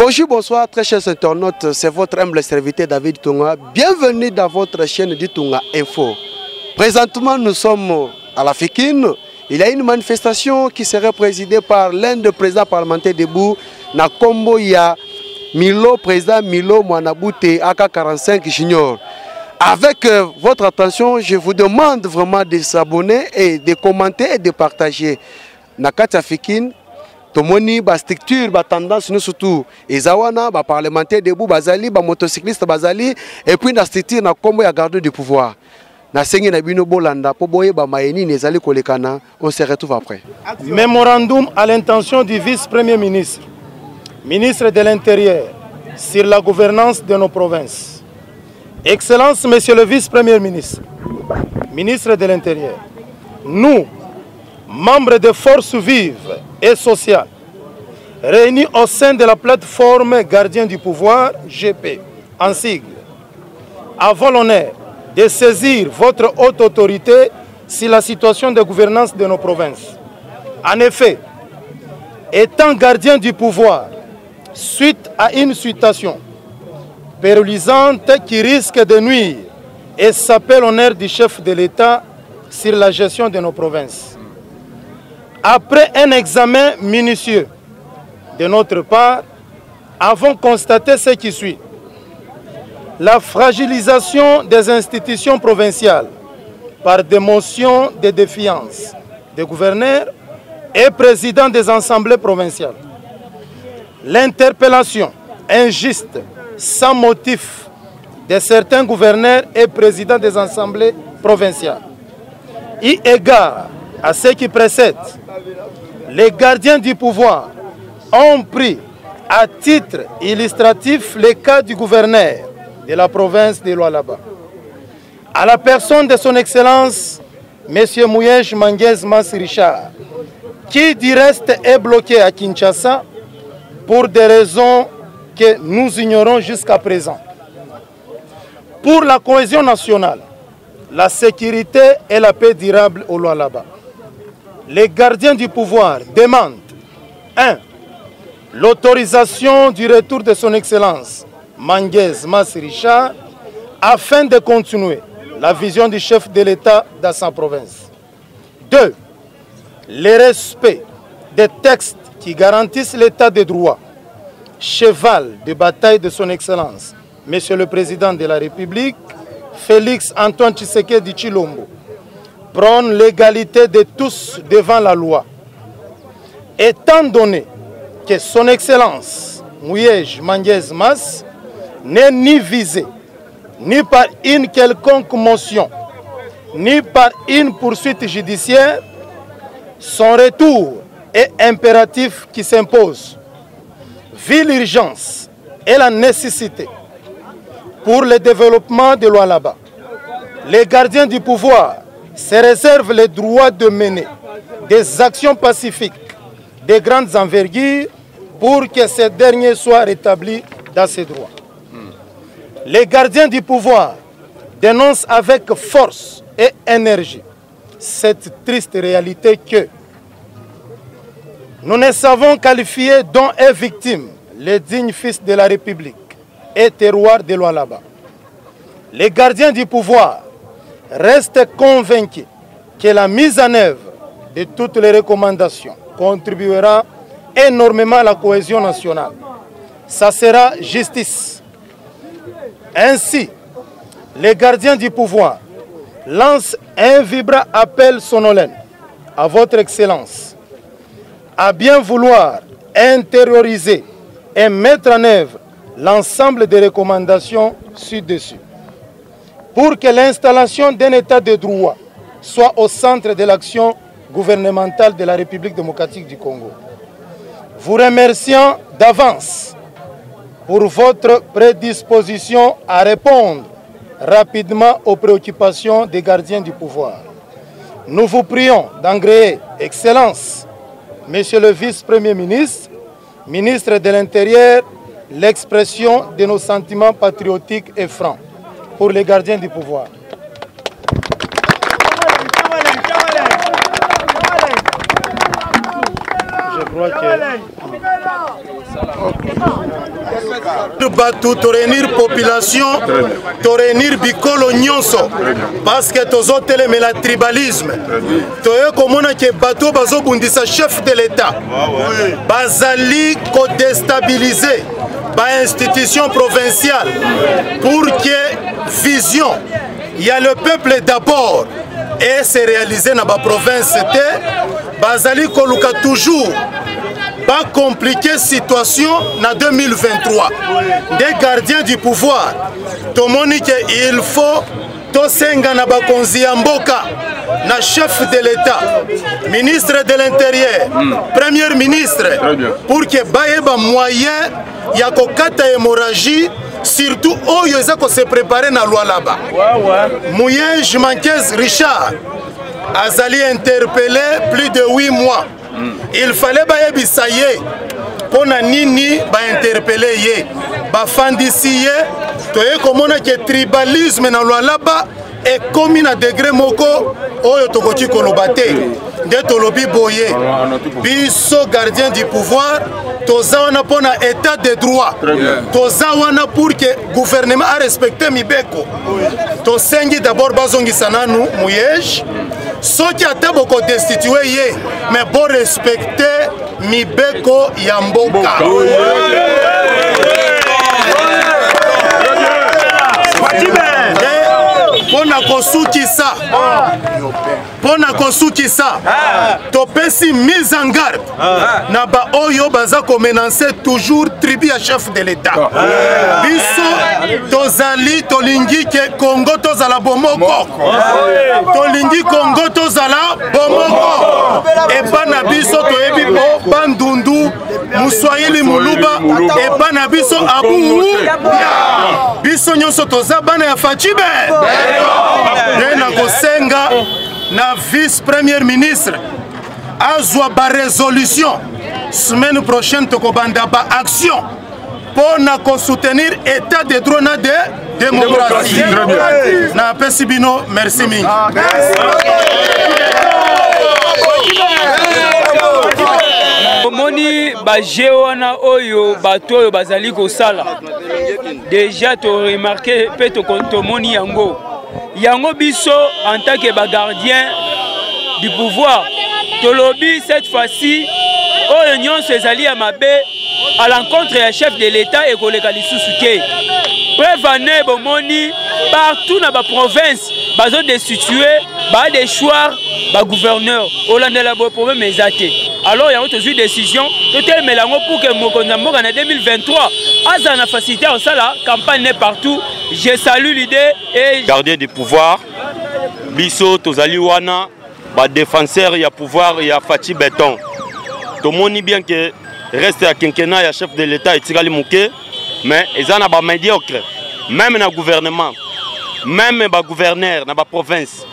Bonjour, bonsoir, très chers internautes, c'est votre humble serviteur David Tonga. Bienvenue dans votre chaîne du Tonga Info. Présentement, nous sommes à la Fékine. Il y a une manifestation qui serait présidée par l'un des présidents parlementaires debout, Nakombo ya Milo, président Milo Mwanabute, AK45 Junior. Avec votre attention, je vous demande vraiment de s'abonner et de commenter et de partager. Nakati Fékine. Tomoni ba structure ba tendance nous surtout ezawana ba parlementaire debout bazali ba motocycliste bazali et puis na structure na kombo ya garde du pouvoir na sengi na bino bolanda po boye ba maeni nezali kolekana. On se retrouve après. Mémorandum à l'intention du vice-premier ministre, ministre de l'Intérieur, sur la gouvernance de nos provinces. Excellence, monsieur le vice-premier ministre, ministre de l'Intérieur, nous, membres de forces vives et sociales, réunis au sein de la plateforme Gardien du pouvoir, GP, en sigle, avons l'honneur de saisir votre haute autorité sur la situation de gouvernance de nos provinces. En effet, étant gardien du pouvoir, suite à une situation pénalisante qui risque de nuire et saper l'honneur du chef de l'État sur la gestion de nos provinces. Après un examen minutieux de notre part, avons constaté ce qui suit. La fragilisation des institutions provinciales par des motions de défiance des gouverneurs et présidents des assemblées provinciales. L'interpellation injuste, sans motif, de certains gouverneurs et présidents des assemblées provinciales. Eu égard à ce qui précède, les gardiens du pouvoir ont pris à titre illustratif le cas du gouverneur de la province de Lualaba. À la personne de son Excellence, M. Mouyej Manguez Mas Richard, qui du reste est bloqué à Kinshasa pour des raisons que nous ignorons jusqu'à présent. Pour la cohésion nationale, la sécurité et la paix durable au Lualaba, les gardiens du pouvoir demandent 1. L'autorisation du retour de son Excellence Manguez Mas Richard afin de continuer la vision du chef de l'État dans sa province. 2. Le respect des textes qui garantissent l'État de droit, cheval de bataille de son Excellence Monsieur le Président de la République Félix Antoine Tshisekedi Tshilombo, prône l'égalité de tous devant la loi. Étant donné que son Excellence Mouyej Manguez Mas n'est ni visé ni par une quelconque motion, ni par une poursuite judiciaire, son retour est impératif qui s'impose. Vu l'urgence et la nécessité pour le développement de Lualaba, les gardiens du pouvoir se réservent le droit de mener des actions pacifiques de grandes envergures pour que ces derniers soient rétablis dans ses droits. Les gardiens du pouvoir dénoncent avec force et énergie cette triste réalité que nous ne savons qualifier dont est victime le digne fils de la République et terroir de Lualaba. Les gardiens du pouvoir restent convaincus que la mise en œuvre de toutes les recommandations contribuera énormément à la cohésion nationale. Ça sera justice. Ainsi, les gardiens du pouvoir lancent un vibrant appel solennel à votre Excellence à bien vouloir intérioriser et mettre en œuvre l'ensemble des recommandations ci-dessus pour que l'installation d'un État de droit soit au centre de l'action gouvernementale de la République démocratique du Congo. Vous remerciant d'avance pour votre prédisposition à répondre rapidement aux préoccupations des gardiens du pouvoir. Nous vous prions d'engréer, Excellence, Monsieur le vice-premier ministre, ministre de l'Intérieur, l'expression de nos sentiments patriotiques et francs pour les gardiens du pouvoir. Je crois que... Batu to réunir population, to réunir bikolo nyonso, parce que tozo teleme la tribalisme. Toye komona ke bato bazo bundisa chef de l'État. Bazali ko déstabiliser ba institution provinciale pour que vision, il y a le peuple d'abord et c'est réalisé dans la province. Bazali ko luka toujours pas compliquer situation en 2023. Des gardiens du pouvoir, Tomonique, il faut Tosenga na bakonzi ya mboka, na chef de l'État, ministre de l'Intérieur, premier ministre, pour que baye moyen ya kokata hémorragie, surtout oyo ezako se préparer na loi là-bas. Mouyen Jimankez Richard azali interpellé plus de 8 mois. Il fallait que ye pour nini ba interpeller ye ba fandisi ye toye komona ke tribalisme na loi là-bas et comme na degré moko oyo tokoti kolobate de tolobi boye biso gardien du pouvoir toza wana pona état de droit toza wana pour que gouvernement a respecté mibeko to sengi d'abord bazongisa nanu muyej soki ata boko destitué ye mais bon respecter mibeko ya mboka. Pona kosukisa topesi mise en garde na ba oyo baza ko menacer toujours tribu ya chef de l'État. Biso tozali tolingi ke Congo tozala bomoko, tolingi Congo tozala bomoko epa na biso toyebi po bandundu muswahili muluba epa na biso abu biso nyonso toza bana ya Fachibe na kosenga na vice-premier ministre azwa ba résolution semaine prochaine tokobanda ba action pour na soutenir état de droit na de démocratie na pesibino. Merci mingi. Moni baje wana oyo bato oyo bazali kosala déjà to remarqué pe to moni yango yango biso en tant que gardien du pouvoir tolobi cette fois-ci oyo nyonso ezali ya mabe à l'encontre ya chef de l'État et koleka lisusu ke prévane bomoni partout na ba province bazo destituer ba déchoir ba gouverneur olandela bo problème ezate. Alors il y a une décision totelemela yango pour que mokonza mboka na 2023 aza na facilité en ça la campagne partout. Je salue l'idée et gardien du pouvoir biso tozali wana ba défenseur ya pouvoir ya Fati Béton tomoni bien que reste à quinquennat ya chef de l'État etikali muke mais ezana ba médiocre même na gouvernement même ba gouverneur na ba province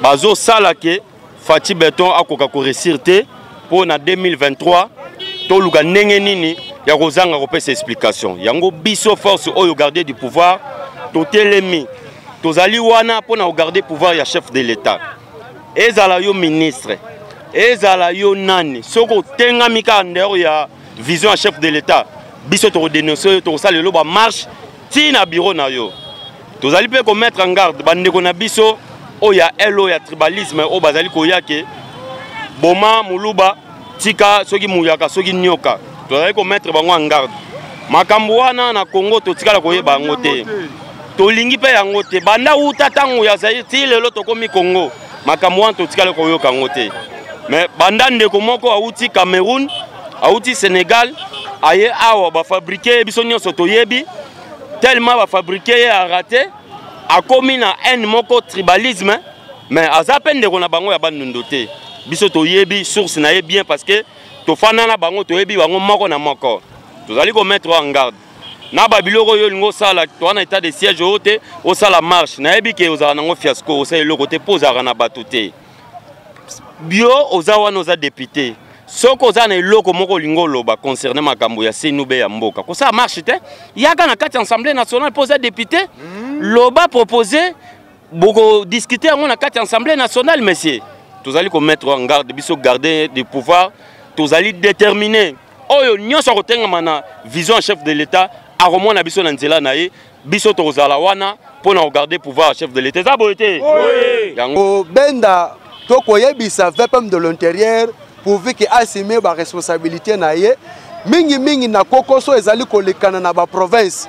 bazo sala ke Fati Béton akoka ko réussir te pour na 2023 toluka ndenge nini ya kozanga kopesa explication yango biso force oyo garder du pouvoir totelemi tozali wana pour na garder pouvoir ya chef de l'État ezala yo ministre ezala yo nani soko tenga mika ndero ya vision ya chef de l'État biso to dénoncer to sala lo ba marche ti na bureau na yo tozali pe ko mettre en garde bandeko na biso oya elo ya tribalisme o bazali ko yake boma muluba tika soki muyaka soki nyoka tozali ko mettre bango en garde makambo wana na Congo to tikala ko yeba ngo te tolingi pe yango te banda uta tango ya Zaire ti lelo to komi Congo makambo wana to tikala ko yoka ngo te mais banda ndeko moko auti Cameroun auti Sénégal aye awa ba fabriquer biso nyonso to yebi tellement ba fabriquer a raté a komi na un moko tribalisme mais azapen ndeko na bango ya bandundu te biso to yebi source na ye bien parce que to fana na bango to yebi bango moko na moko tozali ko mettre en garde na babiloko yo lingo sala to na état de siège ote o sala marche na yebi ke ozala nango fiasco o sala lokoti posera na batuté bio ozawa noza député soko oza na eloko moko lingo loba concerné makambo ya senube ya mboka ko ça marche te yaka na kati assemblée nationale posa député loba proposer boko discuter yango na kati assemblée nationale monsieur tozali ko mettre en garde biso garder du pouvoir tozali déterminé oyo nyonso akotenga na vision chef de l'état aromona biso na nzela na ye biso tozala wana pour regarder pouvoir chef de l'état ça boité yango benda toko yebisa VPM de l'intérieur pourvu que assumer ba responsabilité na ye mingi na kokoso ezali kolekana na ba province.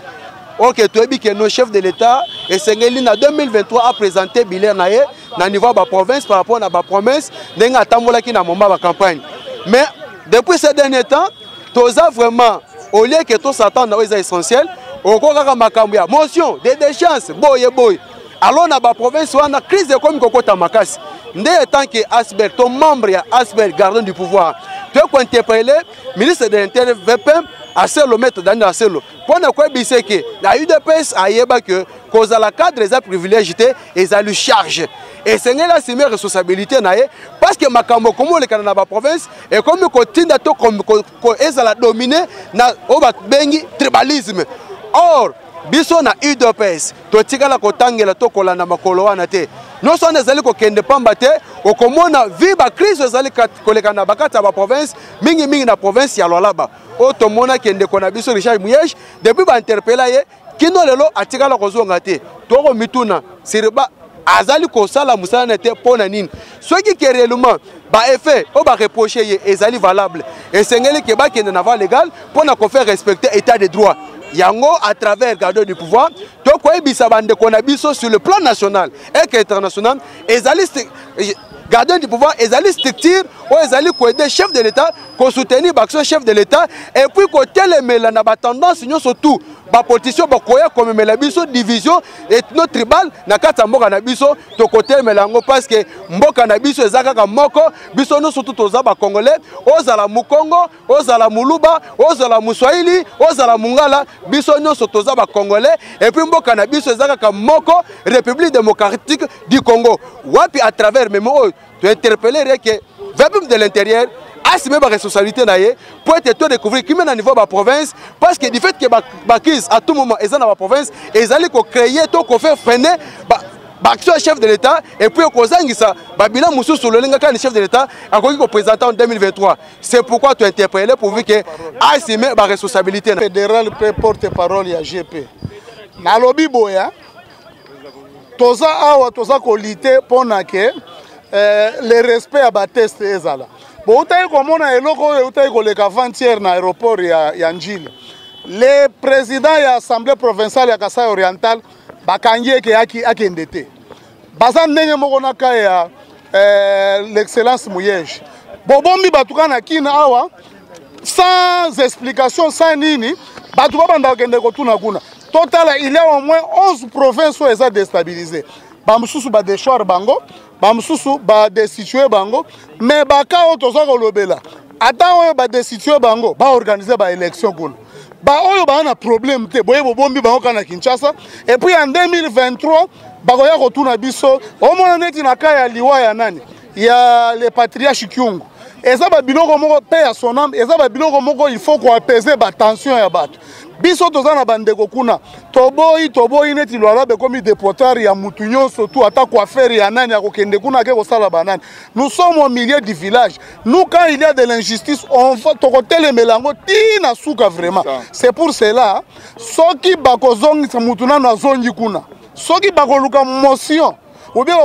Ok, tu as dit que nos chefs de l'État et Sengeli en 2023 a présenté bilan na ye na niveau de la province par rapport à la promesse n'enga tambola qui na moment de la campagne. Mais depuis ces derniers temps, tous a vraiment au lieu que tout s'attend aux essentiels, au kaka makambo ya motion des chances boy. Alors na ba province on a crise comme kokota makasi. Ndé tant que Asbel ton membre ya Asbel gardien du pouvoir. Tu as interpellé ministre de l'Intérieur VPM à le maître dans la cellule. Pour ne quoi bisser que la UDPS a yeba que cause à la cadre des privilégiés et ça lui charge. Et c'est là c'est mes responsabilités naé parce que makambo comme le Canada ba province et comme continue to comme ça la dominer na oba bengi tribalisme. Or biso na UDPS to tikala kotangela to kolanda makolo wana te. Non seulement les alliés qui ne pas te, au commun vie ba crise les alliés qui na bakata ba province, mingi na province ya là-bas. Au to mona qui ne connaît biso Richard Muyej, depuis ba interpeller kino lelo atika la kozonga te. Toko mituna siriba azali ko sala musala nete pona nini. Ceux qui réellement ba effet o ba reprocher ezali valable. Et sengeli ke ba qui na va légal pour na ko faire respecter état de droit. Yango à travers gardien du pouvoir donc quoi bisa bande qu'on a biso sur le plan national et international ezali gardien du pouvoir ezali structure ou ezali ko aider chef de l'état ko soutenir l'action chef de l'état et puis ko telemela na ba tendance nyo surtout ba politiciens ba koya comme mela biso division et notre tribal na kata mboka na biso to côté melango parce que mboka na biso ezaka ka moko biso no surtout toza ba congolais ozala mukongo ozala muluba ozala muswahili ozala mungala biso nyonso toza ba congolais et puis mboka na biso ezaka ka moko République démocratique du Congo wapi à travers même tu interpeller que VPM de l'intérieur assumer ma responsabilité pour être découvrir qui mène à niveau de la province parce que du fait que la crise à tout moment est dans la province ils allaient créer tout qu'on fait freiner l'action chef de l'État et puis au ça bilan Moussou sur le chef de l'État a présenté en 2023. C'est pourquoi tu as interpellé pour voir que assumer ma responsabilité. Fédéral porte-parole ya GP. Na lobby boya toza awa toza kolite pona ke le respect à ba test ezala. Bon, utai komona eloko utai koleka avant-hier na aéroport ya Njili. Le président ya assemblée provinciale ya Kasai Oriental bakangie ke akende te. Baza ndenge moko na ka ya l'excellence Muyej. Bobombi batuka na kina awa sans explication sans nini batu babanda kende kotuna kuna. Total il y a au moins 11 provinces où eza déstabilisées. Bamususu ba déchoir bango bamususu ba destituer bango mais baka otoza kolobela ata oyo ba destituer bango ba organiser ba élection kuna ba oyo ba na problème te boye bombi bango kana Kinshasa et puis en 2023 bakoya kotuna biso omona neti na kaya liwa ya nani ya le patriarche Kyungu eza ba biloko moko pe ya son âme eza ba biloko moko il faut ko apaiser ba tension ya bato biso toza na bandeko kuna toboyi neti lwala be komi déporteur ya mutu nyonso tout ata coiffeur ya nani akokende kuna ke kosala banani. Nous sommes au milieu du village. Nous quand il y a de l'injustice on va tokotele melango tina suka vraiment. C'est pour cela soki bakozongi sa mutu na zongi kuna soki bakoluka motion ou bien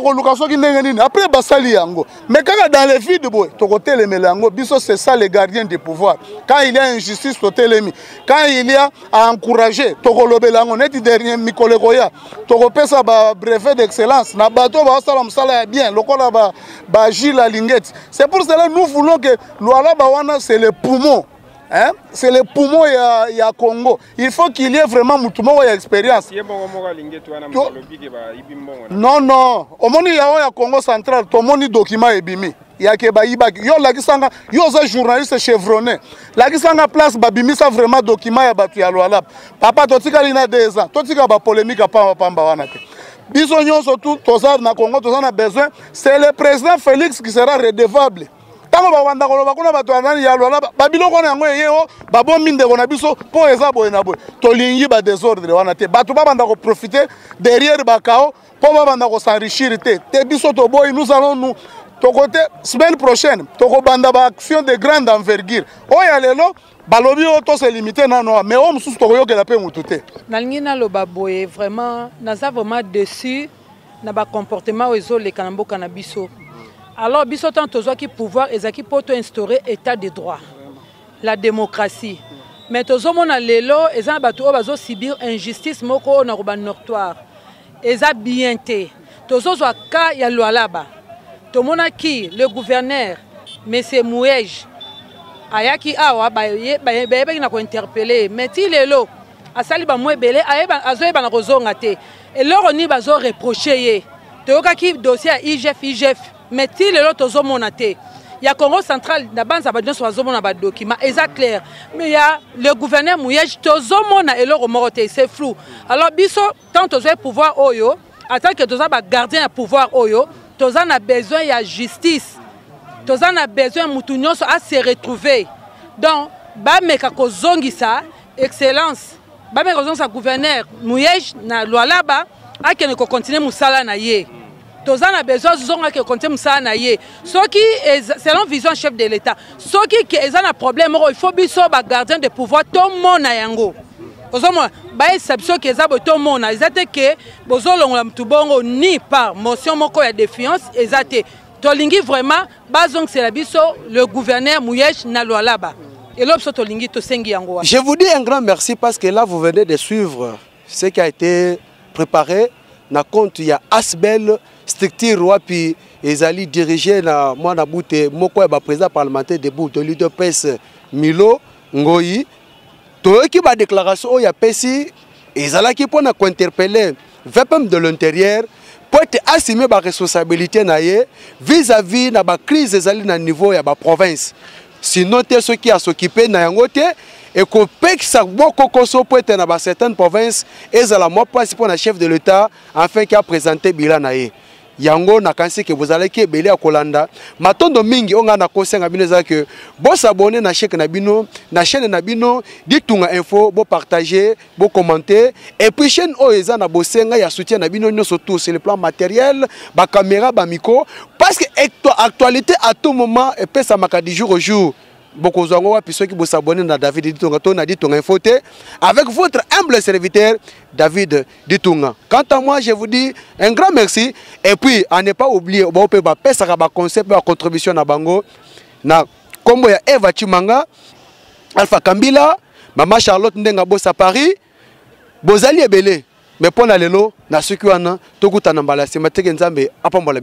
après basali yango mais quand dans les vides boy tokote le melango biso c'est ça les gardiens du pouvoir quand il y a injustice totelemi quand il y a à encourager tokolobelango neti dernier mikolekoya tokopesa ba brevet d'excellence na bato ba sala msala bien lokola ba Gilles Alingeti. C'est pour cela nous voulons que Luala Bawana c'est le poumon. Hein? C'est le poumon ya Congo. Il faut qu'il y ait vraiment mutumo ya expérience. Non. Au moni ya Congo central, to moni document ebimi. Ya ke ba ibaki. Yo la kisanga, yo za journaliste chevronné. La kisanga place ba bimi ça vraiment document ya batu ya Luala. Papa totika lina 2 ans. Totika ba polémique pamba wana te. Biso nyonso tout toza na Congo toza na besoin, c'est le président Félix qui sera redevable. Tango ba wanda koloba kuna batu anani ya Luala babiloko na yango yeo babombi ndeko na biso po eza boye na boye tolingi ba désordre wana te batu babanda ko profiter derrière bakao po babanda ko s'enrichir te biso to boy nous allons nous côté semaine prochaine toko banda ba action de grande envergure oya lelo balobi auto se limiter nano mais on mususu toko yokela pe mututé nalingi na loba boye vraiment naza vraiment déçu na ba comportement ozo le kanamboka na biso alors biso tant tozo ki pouvoir ezaki poto instaurer état de droit la démocratie mais tozo mona lelo eza bato o bazo subir injustice moko na roba notoire eza bien té tozo zo ka ya Lualaba tomona ki le gouverneur monsieur Mouej ayaki awa ba na ko interpeller mais ti lelo asali ba mwebele ayeba azoyeba na kozonga te et loro ni bazo reprocher ye toyoka ki dossier IGF mais ti lelo tozo mona te ya Congo central na banza ba nyonso bazo mona ba document eza clair mais ya le gouverneur Mouej tozo mona eloro moko te c'est flou alors biso tant tozo pouvoir oyo attend que toza ba gardien ya pouvoir oyo toza na besoin ya justice toza na besoin mutu nyonso a se retrouver donc ba meka kozongisa excellence ba meka kozongisa gouverneur Mouej na Lualaba akene ko continuer musala na ye toza na besoin zonga ke continuer musala na ye soki selon vision chef de l'état soki ke eza na problème il faut biso ba gardien de pouvoir to mona yango ozomona ba exception ke eza boto mona ezate ke bozolongola mutu bongo ni par motion moko ya défiance ezate tolingi vraiment bazong c'est la biso le gouverneur Mouej na Lualaba et l'obso tolingi to sengi yango. Je vous dis un grand merci parce que là vous venez de suivre ce qui a été préparé na compte ya Asbel structure wapi ezali dirigé na mwana boute moko ya ba président parlementaire de bout de l'UDPS Milo Ngoyi toyoki ba déclaration ya pesi ezalaki pona ko interpeller VPM de l'intérieur pour être assumé ba responsabilité na ye vis-à-vis na ba crise ezali na niveau ya ba province sinon te ceux qui a s'occuper na yango te et ko pekisa boko koso pour être na ba certaines provinces ezala moi place pour na chef de l'état afin qui a présenté bilan na ye yango na kansi que vous allez ki belé akolanda matondo mingi onga na kosenga bino za que bo s'abonner na chaîne na bino na chaîne na bino ditunga info bo partager bo commenter et puis chaîne oeza na bosenga ya soutien na bino nyonso tout sur le plan matériel ba caméra ba micro parce que actualité à tout moment et peut ça maka du jour au jour beaucoup zongo wa piso ki bo s'abonner na David Ditunga to na Ditunga info te avec votre humble serviteur David Ditunga. Quant à moi, je vous dis un grand merci et puis à ne pas oublier on peut pas pesa ba concept ba contribution na bango na kombo ya Eva Chimanga Alpha Kambila Mama Charlotte Ndenga Bossa Paris bozali ebele mais pona lelo na suki wana tokuta na mbala sima teke nzambe apambola